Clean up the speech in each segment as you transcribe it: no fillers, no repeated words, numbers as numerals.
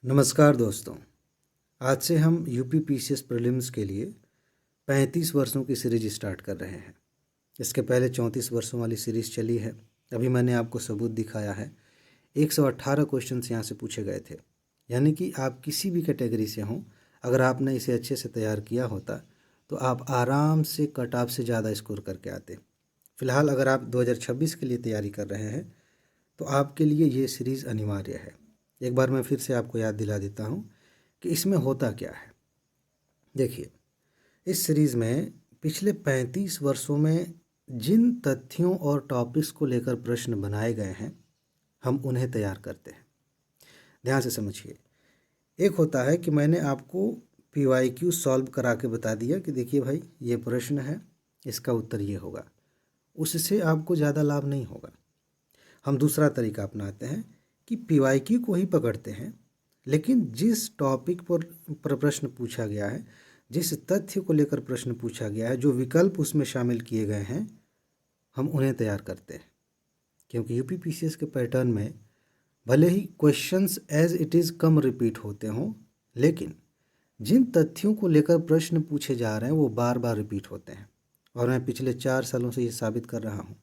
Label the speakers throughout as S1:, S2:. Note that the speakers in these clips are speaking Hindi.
S1: नमस्कार दोस्तों। आज से हम यूपी पीसीएस प्रीलिम्स के लिए 35 वर्षों की सीरीज स्टार्ट कर रहे हैं। इसके पहले 34 वर्षों वाली सीरीज चली है। अभी मैंने आपको सबूत दिखाया है। 118 क्वेश्चंस यहाँ से पूछे गए थे, यानी कि आप किसी भी कैटेगरी से हों, अगर आपने इसे अच्छे से तैयार किया होता तो आप आराम से कट ऑफ से ज़्यादा स्कोर करके आते। फ़िलहाल अगर आप 2026 के लिए तैयारी कर रहे हैं तो आपके लिए ये सीरीज़ अनिवार्य है। एक बार मैं फिर से आपको याद दिला देता हूँ कि इसमें होता क्या है। देखिए, इस सीरीज़ में पिछले 35 वर्षों में जिन तथ्यों और टॉपिक्स को लेकर प्रश्न बनाए गए हैं, हम उन्हें तैयार करते हैं। ध्यान से समझिए। एक होता है कि मैंने आपको PYQ सॉल्व करा के बता दिया कि देखिए भाई, ये प्रश्न है, इसका उत्तर ये होगा। उससे आपको ज़्यादा लाभ नहीं होगा। हम दूसरा तरीका अपनाते हैं कि PYQ को ही पकड़ते हैं, लेकिन जिस टॉपिक पर प्रश्न पूछा गया है, जिस तथ्य को लेकर प्रश्न पूछा गया है, जो विकल्प उसमें शामिल किए गए हैं, हम उन्हें तैयार करते हैं। क्योंकि यूपी पीसीएस के पैटर्न में भले ही क्वेश्चंस एज इट इज़ कम रिपीट होते हों, लेकिन जिन तथ्यों को लेकर प्रश्न पूछे जा रहे हैं वो बार बार रिपीट होते हैं। और मैं पिछले 4 सालों से ये साबित कर रहा हूँ,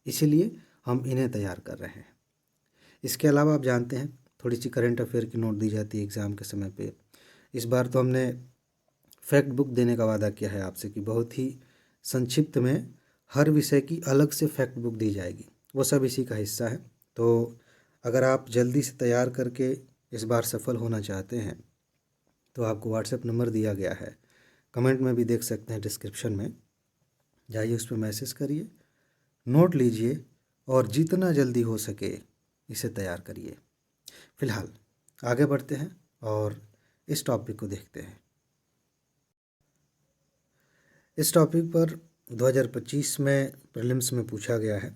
S1: इसीलिए हम इन्हें तैयार कर रहे हैं। इसके अलावा आप जानते हैं, थोड़ी सी करंट अफेयर की नोट दी जाती है एग्ज़ाम के समय पे। इस बार तो हमने फैक्ट बुक देने का वादा किया है आपसे कि बहुत ही संक्षिप्त में हर विषय की अलग से फैक्ट बुक दी जाएगी। वो सब इसी का हिस्सा है। तो अगर आप जल्दी से तैयार करके इस बार सफल होना चाहते हैं तो आपको व्हाट्सएप नंबर दिया गया है, कमेंट में भी देख सकते हैं, डिस्क्रिप्शन में जाइए, उस पर मैसेज करिए, नोट लीजिए और जितना जल्दी हो सके इसे तैयार करिए। फ़िलहाल आगे बढ़ते हैं और इस टॉपिक को देखते हैं। इस टॉपिक पर 2025 में प्रीलिम्स में पूछा गया है।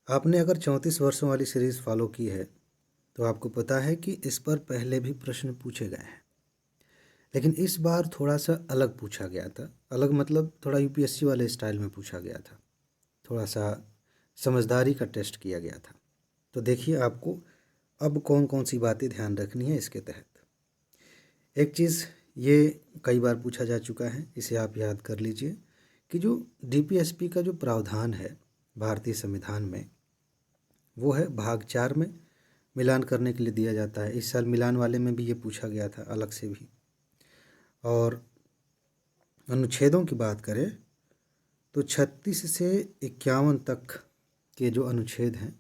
S1: आपने अगर 34 वर्षों वाली सीरीज़ फॉलो की है तो आपको पता है कि इस पर पहले भी प्रश्न पूछे गए हैं, लेकिन इस बार थोड़ा सा अलग पूछा गया था। अलग मतलब थोड़ा यूपीएससी वाले स्टाइल में पूछा गया था, थोड़ा सा समझदारी का टेस्ट किया गया था। तो देखिए, आपको अब कौन कौन सी बातें ध्यान रखनी है इसके तहत। एक चीज़ ये कई बार पूछा जा चुका है, इसे आप याद कर लीजिए कि जो डीपीएसपी का जो प्रावधान है भारतीय संविधान में, वो है भाग 4 में मिलान करने के लिए दिया जाता है। इस साल मिलान वाले में भी ये पूछा गया था अलग से भी। और अनुच्छेदों की बात करें तो 36 से 51 तक के जो अनुच्छेद हैं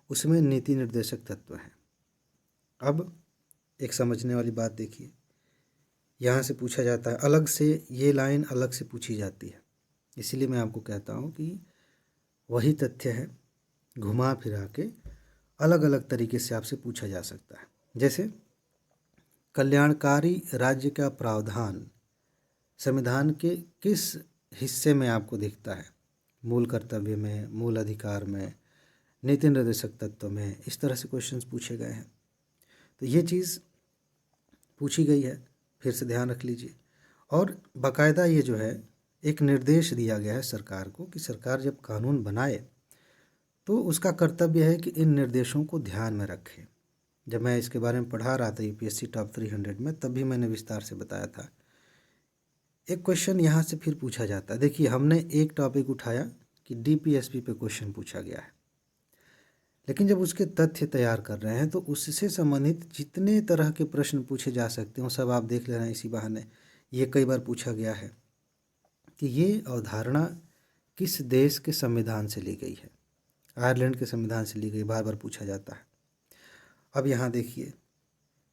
S1: उसमें नीति निर्देशक तत्व हैं। अब एक समझने वाली बात देखिए, यहाँ से पूछा जाता है अलग से, ये लाइन अलग से पूछी जाती है। इसीलिए मैं आपको कहता हूँ कि वही तथ्य है, घुमा फिरा के अलग अलग तरीके से आपसे पूछा जा सकता है। जैसे कल्याणकारी राज्य का प्रावधान संविधान के किस हिस्से में आपको दिखता है? मूल कर्तव्य में, मूल अधिकार में, नीति निर्देशक तत्व में। इस तरह से क्वेश्चंस पूछे गए हैं। तो ये चीज़ पूछी गई है, फिर से ध्यान रख लीजिए। और बाकायदा ये जो है एक निर्देश दिया गया है सरकार को कि सरकार जब कानून बनाए तो उसका कर्तव्य है कि इन निर्देशों को ध्यान में रखे। जब मैं इसके बारे में पढ़ा रहा था यूपीएससी टॉप 300 में, तब भी मैंने विस्तार से बताया था। एक क्वेश्चन यहाँ से फिर पूछा जाता है। देखिए, हमने एक टॉपिक उठाया कि डीपीएसपी पे क्वेश्चन पूछा गया है, लेकिन जब उसके तथ्य तैयार कर रहे हैं तो उससे संबंधित जितने तरह के प्रश्न पूछे जा सकते हैं सब आप देख ले रहे हैं। इसी बहाने ये कई बार पूछा गया है कि ये अवधारणा किस देश के संविधान से ली गई है। आयरलैंड के संविधान से ली गई, बार बार पूछा जाता है। अब यहाँ देखिए,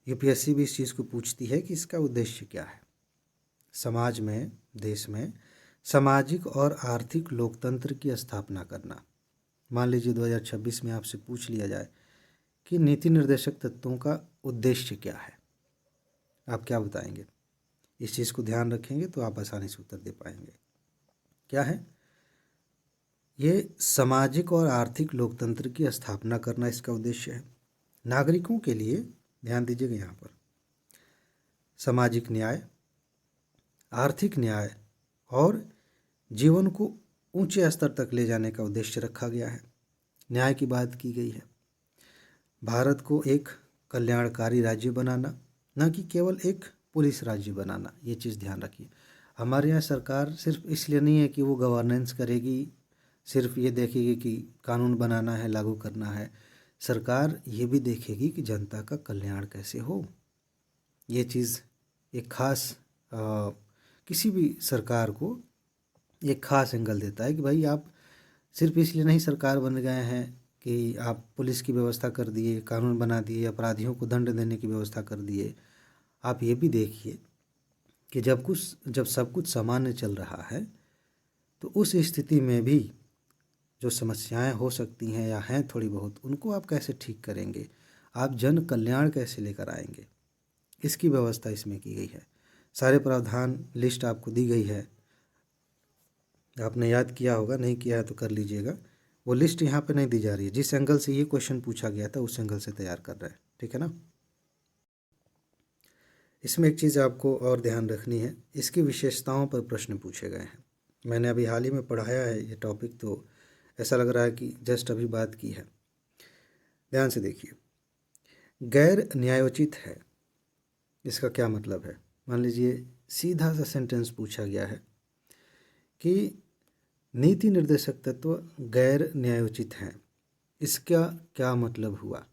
S1: यूपीएससी भी इस चीज़ को पूछती है कि इसका उद्देश्य क्या है। समाज में, देश में सामाजिक और आर्थिक लोकतंत्र की स्थापना करना। मान लीजिए 2026 में आपसे पूछ लिया जाए कि नीति निर्देशक तत्वों का उद्देश्य क्या है, आप क्या बताएंगे? इस चीज़ को ध्यान रखेंगे तो आप आसानी से उत्तर दे पाएंगे। क्या है? ये सामाजिक और आर्थिक लोकतंत्र की स्थापना करना इसका उद्देश्य है। नागरिकों के लिए, ध्यान दीजिएगा यहाँ पर, सामाजिक न्याय, आर्थिक न्याय और जीवन को ऊंचे स्तर तक ले जाने का उद्देश्य रखा गया है। न्याय की बात की गई है। भारत को एक कल्याणकारी राज्य बनाना, न कि केवल एक पुलिस राज्य बनाना। ये चीज़ ध्यान रखिए। हमारे यहाँ सरकार सिर्फ इसलिए नहीं है कि वो गवर्नेंस करेगी, सिर्फ ये देखेगी कि कानून बनाना है, लागू करना है। सरकार ये भी देखेगी कि जनता का कल्याण कैसे हो। ये चीज़ एक खास किसी भी सरकार को एक खास एंगल देता है कि भाई आप सिर्फ इसलिए नहीं सरकार बन गए हैं कि आप पुलिस की व्यवस्था कर दिए, कानून बना दिए, अपराधियों को दंड देने की व्यवस्था कर दिए। आप ये भी देखिए कि जब सब कुछ सामान्य चल रहा है तो उस स्थिति में भी जो समस्याएं हो सकती हैं या हैं थोड़ी बहुत, उनको आप कैसे ठीक करेंगे, आप जन कल्याण कैसे लेकर आएंगे, इसकी व्यवस्था इसमें की गई है। सारे प्रावधान लिस्ट आपको दी गई है, आपने याद किया होगा, नहीं किया है तो कर लीजिएगा। वो लिस्ट यहाँ पे नहीं दी जा रही है। जिस एंगल से ये क्वेश्चन पूछा गया था उस एंगल से तैयार कर रहे हैं, ठीक है ना। इसमें एक चीज़ आपको और ध्यान रखनी है, इसकी विशेषताओं पर प्रश्न पूछे गए हैं। मैंने अभी हाल ही में पढ़ाया है ये टॉपिक, तो ऐसा लग रहा है कि जस्ट अभी बात की है। ध्यान से देखिए, गैर न्यायोचित है, इसका क्या मतलब है। मान लीजिए सीधा सा सेंटेंस पूछा गया है कि नीति निर्देशक तत्व गैर न्यायोचित हैं, इसका क्या मतलब हुआ।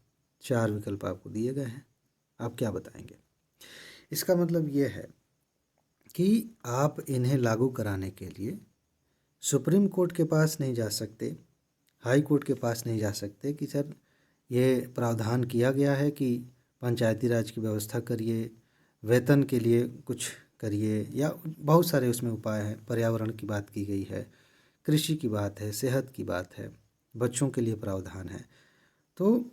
S1: 4 विकल्प आपको दिए गए हैं, आप क्या बताएंगे। इसका मतलब ये है कि आप इन्हें लागू कराने के लिए सुप्रीम कोर्ट के पास नहीं जा सकते, हाई कोर्ट के पास नहीं जा सकते कि सर ये प्रावधान किया गया है कि पंचायती राज की व्यवस्था करिए, वेतन के लिए कुछ करिए, या बहुत सारे उसमें उपाय हैं। पर्यावरण की बात की गई है, कृषि की बात है, सेहत की बात है, बच्चों के लिए प्रावधान है। तो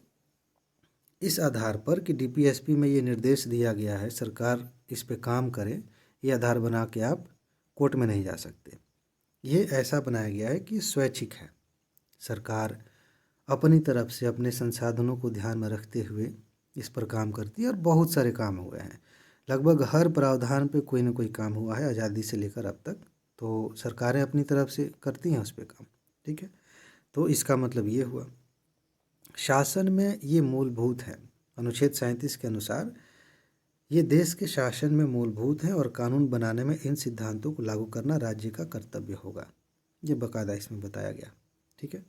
S1: इस आधार पर कि डीपीएसपी में ये निर्देश दिया गया है, सरकार इस पे काम करे, ये आधार बना के आप कोर्ट में नहीं जा सकते। ये ऐसा बनाया गया है कि स्वैच्छिक है, सरकार अपनी तरफ से अपने संसाधनों को ध्यान में रखते हुए इस पर काम करती है। और बहुत सारे काम हुए हैं, लगभग हर प्रावधान पे कोई ना कोई काम हुआ है आज़ादी से लेकर अब तक, तो सरकारें अपनी तरफ से करती हैं उस पर काम, ठीक है। तो इसका मतलब ये हुआ, शासन में ये मूलभूत है। अनुच्छेद 37 के अनुसार ये देश के शासन में मूलभूत है और कानून बनाने में इन सिद्धांतों को लागू करना राज्य का कर्तव्य होगा। ये बाकायदा इसमें बताया गया, ठीक है।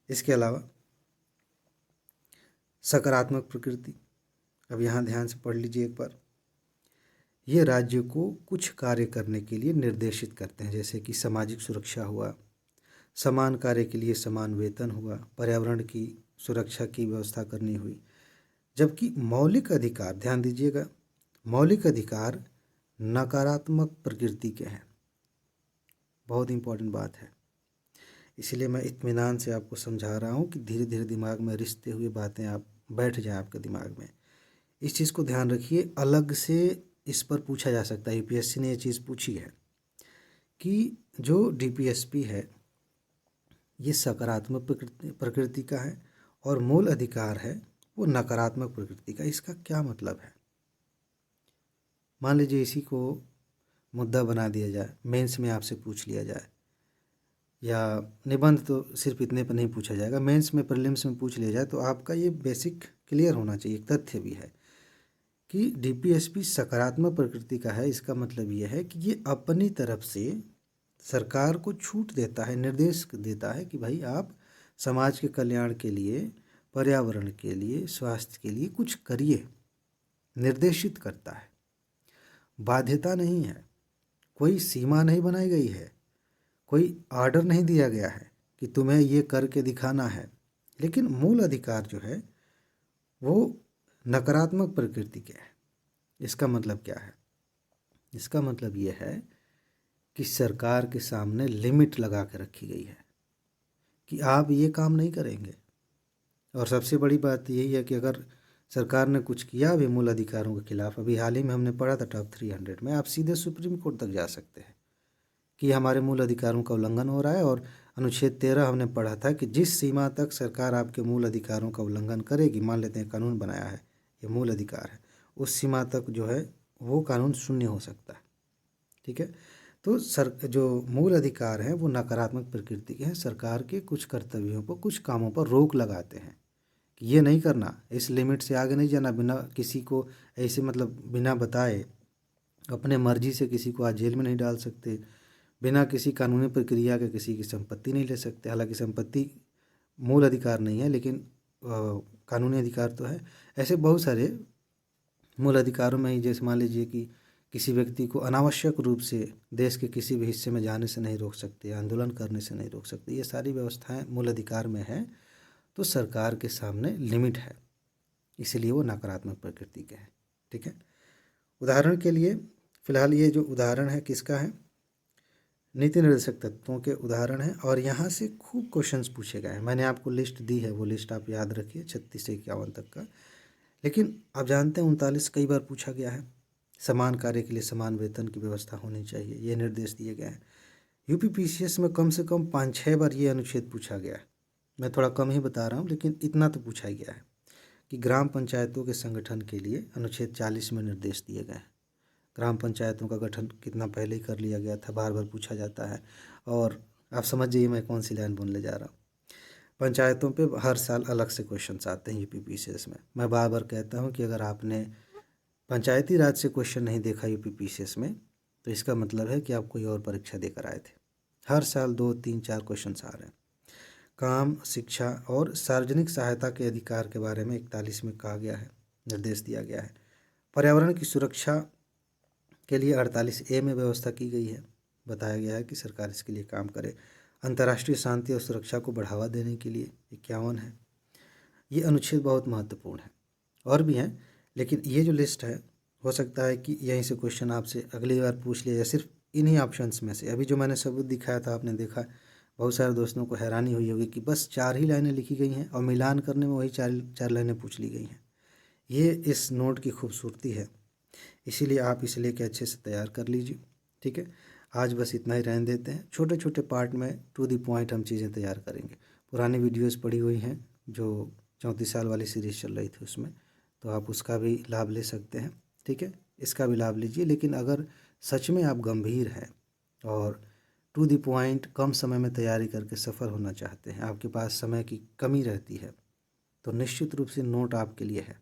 S1: इसके अलावा सकारात्मक प्रकृति, अब यहाँ ध्यान से पढ़ लीजिए एक बार। ये राज्य को कुछ कार्य करने के लिए निर्देशित करते हैं, जैसे कि सामाजिक सुरक्षा हुआ, समान कार्य के लिए समान वेतन हुआ, पर्यावरण की सुरक्षा की व्यवस्था करनी हुई। जबकि मौलिक अधिकार, ध्यान दीजिएगा, मौलिक अधिकार नकारात्मक प्रकृति के हैं। बहुत इंपॉर्टेंट बात है, इसलिए मैं इत्मीनान से आपको समझा रहा हूँ कि धीरे धीरे दिमाग में रिश्ते हुए बातें आप बैठ जाए आपके दिमाग में। इस चीज़ को ध्यान रखिए, अलग से इस पर पूछा जा सकता है। यूपीएससी ने ये चीज़ पूछी है कि जो डीपीएसपी है ये सकारात्मक प्रकृति का है और मूल अधिकार है वो नकारात्मक प्रकृति का। इसका क्या मतलब है। मान लीजिए इसी को मुद्दा बना दिया जाए, मेंस में आपसे पूछ लिया जाए, या निबंध तो सिर्फ इतने पर नहीं पूछा जाएगा, मेंस में प्रीलिम्स में पूछ लिया जाए, तो आपका ये बेसिक क्लियर होना चाहिए। एक तथ्य भी है कि डीपीएसपी सकारात्मक प्रकृति का है। इसका मतलब ये है कि ये अपनी तरफ से सरकार को छूट देता है, निर्देश देता है कि भाई आप समाज के कल्याण के लिए, पर्यावरण के लिए, स्वास्थ्य के लिए कुछ करिए, निर्देशित करता है। बाध्यता नहीं है, कोई सीमा नहीं बनाई गई है, कोई आर्डर नहीं दिया गया है कि तुम्हें ये करके दिखाना है। लेकिन मूल अधिकार जो है वो नकारात्मक प्रकृति के है। इसका मतलब क्या है। इसका मतलब ये है कि सरकार के सामने लिमिट लगा के रखी गई है कि आप ये काम नहीं करेंगे। और सबसे बड़ी बात यही है कि अगर सरकार ने कुछ किया भी मूल अधिकारों के खिलाफ, अभी हाल ही में हमने पढ़ा था टॉप 300 में, आप सीधे सुप्रीम कोर्ट तक जा सकते हैं कि हमारे मूल अधिकारों का उल्लंघन हो रहा है। और अनुच्छेद 13 हमने पढ़ा था कि जिस सीमा तक सरकार आपके मूल अधिकारों का उल्लंघन करेगी, मान लेते हैं कानून बनाया है, ये मूल अधिकार है, उस सीमा तक जो है वो कानून शून्य हो सकता है, ठीक है। तो जो मूल अधिकार हैं वो नकारात्मक प्रकृति के हैं, सरकार के कुछ कर्तव्यों पर, कुछ कामों पर रोक लगाते हैं कि ये नहीं करना, इस लिमिट से आगे नहीं जाना, बिना किसी को ऐसे मतलब बिना बताए अपने मर्जी से किसी को आज जेल में नहीं डाल सकते, बिना किसी कानूनी प्रक्रिया के किसी की संपत्ति नहीं ले सकते। हालांकि संपत्ति मूल अधिकार नहीं है, लेकिन कानूनी अधिकार तो है। ऐसे बहुत सारे मूल अधिकारों में ही, जैसे मान लीजिए कि किसी व्यक्ति को अनावश्यक रूप से देश के किसी भी हिस्से में जाने से नहीं रोक सकते, आंदोलन करने से नहीं रोक सकते, ये सारी व्यवस्थाएं मूल अधिकार में है। तो सरकार के सामने लिमिट है, इसीलिए वो नकारात्मक प्रकृति के हैं। ठीक है, उदाहरण के लिए फिलहाल ये जो उदाहरण है किसका है, नीति निर्देशक तत्वों के उदाहरण है, और यहाँ से खूब क्वेश्चंस पूछे गए हैं। मैंने आपको लिस्ट दी है, वो लिस्ट आप याद रखिए 36 से 51 तक का। लेकिन आप जानते हैं 39 कई बार पूछा गया है। समान कार्य के लिए समान वेतन की व्यवस्था होनी चाहिए, ये निर्देश दिए गए हैं। यूपीपीसीएस में कम से कम 5-6 बार ये अनुच्छेद पूछा गया है। मैं थोड़ा कम ही बता रहा हूँ, लेकिन इतना तो पूछा गया है कि ग्राम पंचायतों के संगठन के लिए अनुच्छेद 40 में निर्देश दिए गए हैं। ग्राम पंचायतों का गठन कितना पहले ही कर लिया गया था, बार बार पूछा जाता है। और आप समझ जाइए मैं कौन सी लाइन बोलने जा रहा हूँ। पंचायतों पे हर साल अलग से क्वेश्चंस आते हैं यूपीपीसीएस में। मैं बार बार कहता हूँ कि अगर आपने पंचायती राज से क्वेश्चन नहीं देखा यूपीपीसीएस में, तो इसका मतलब है कि आप कोई और परीक्षा देकर आए थे। हर साल 2, 3, 4 क्वेश्चन आ रहे हैं। काम, शिक्षा और सार्वजनिक सहायता के अधिकार के बारे में 41 में कहा गया है, निर्देश दिया गया है। पर्यावरण की सुरक्षा के लिए 48A में व्यवस्था की गई है, बताया गया है कि सरकार इसके लिए काम करे। अंतर्राष्ट्रीय शांति और सुरक्षा को बढ़ावा देने के लिए 51 है। ये अनुच्छेद बहुत महत्वपूर्ण है, और भी हैं, लेकिन ये जो लिस्ट है, हो सकता है कि यहीं से क्वेश्चन आपसे अगली बार पूछ लिया, या सिर्फ इन्हीं ऑप्शंस में से। अभी जो मैंने सबूत दिखाया था, आपने देखा, बहुत सारे दोस्तों को हैरानी हुई होगी कि बस 4 ही लाइनें लिखी गई हैं और मिलान करने में वही 4 लाइनें पूछ ली गई हैं। ये इस नोट की खूबसूरती है, इसीलिए आप इसे लेके अच्छे से तैयार कर लीजिए। ठीक है, आज बस इतना ही रहने देते हैं। छोटे छोटे पार्ट में टू द पॉइंट हम चीज़ें तैयार करेंगे। पुरानी वीडियोस पड़ी हुई हैं, जो 34 साल वाली सीरीज़ चल रही थी उसमें, तो आप उसका भी लाभ ले सकते हैं। ठीक है, इसका भी लाभ लीजिए। लेकिन अगर सच में आप गंभीर हैं और टू द पॉइंट कम समय में तैयारी करके सफल होना चाहते हैं, आपके पास समय की कमी रहती है, तो निश्चित रूप से नोट आपके लिए है।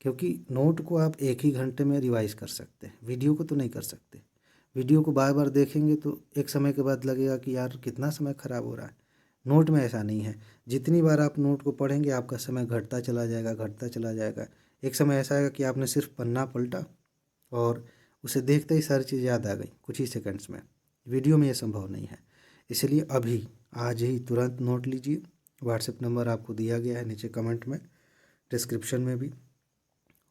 S1: क्योंकि नोट को आप एक ही घंटे में रिवाइज कर सकते हैं, वीडियो को तो नहीं कर सकते। वीडियो को बार बार देखेंगे तो एक समय के बाद लगेगा कि यार कितना समय ख़राब हो रहा है। नोट में ऐसा नहीं है, जितनी बार आप नोट को पढ़ेंगे आपका समय घटता चला जाएगा, घटता चला जाएगा। एक समय ऐसा आएगा कि आपने सिर्फ पन्ना पलटा और उसे देखते ही सारी चीज़ याद आ गई कुछ ही सेकंड्स में। वीडियो में ये संभव नहीं है। इसलिए अभी आज ही तुरंत नोट लीजिए। व्हाट्सएप नंबर आपको दिया गया है नीचे कमेंट में, डिस्क्रिप्शन में भी,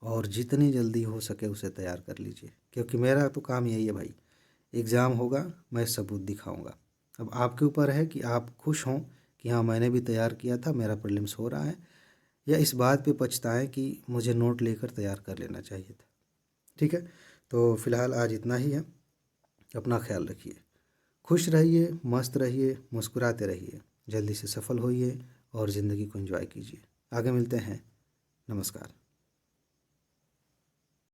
S1: और जितनी जल्दी हो सके उसे तैयार कर लीजिए। क्योंकि मेरा तो काम यही है भाई, एग्ज़ाम होगा मैं सबूत दिखाऊंगा। अब आपके ऊपर है कि आप खुश हों कि हाँ मैंने भी तैयार किया था, मेरा प्रीलिम्स हो रहा है, या इस बात पे पछताएं कि मुझे नोट लेकर तैयार कर लेना चाहिए था। ठीक है, तो फिलहाल आज इतना ही है। अपना ख्याल रखिए, खुश रहिए, मस्त रहिए, मुस्कुराते रहिए, जल्दी से सफल होइए और ज़िंदगी को एंजॉय कीजिए। आगे मिलते हैं। नमस्कार।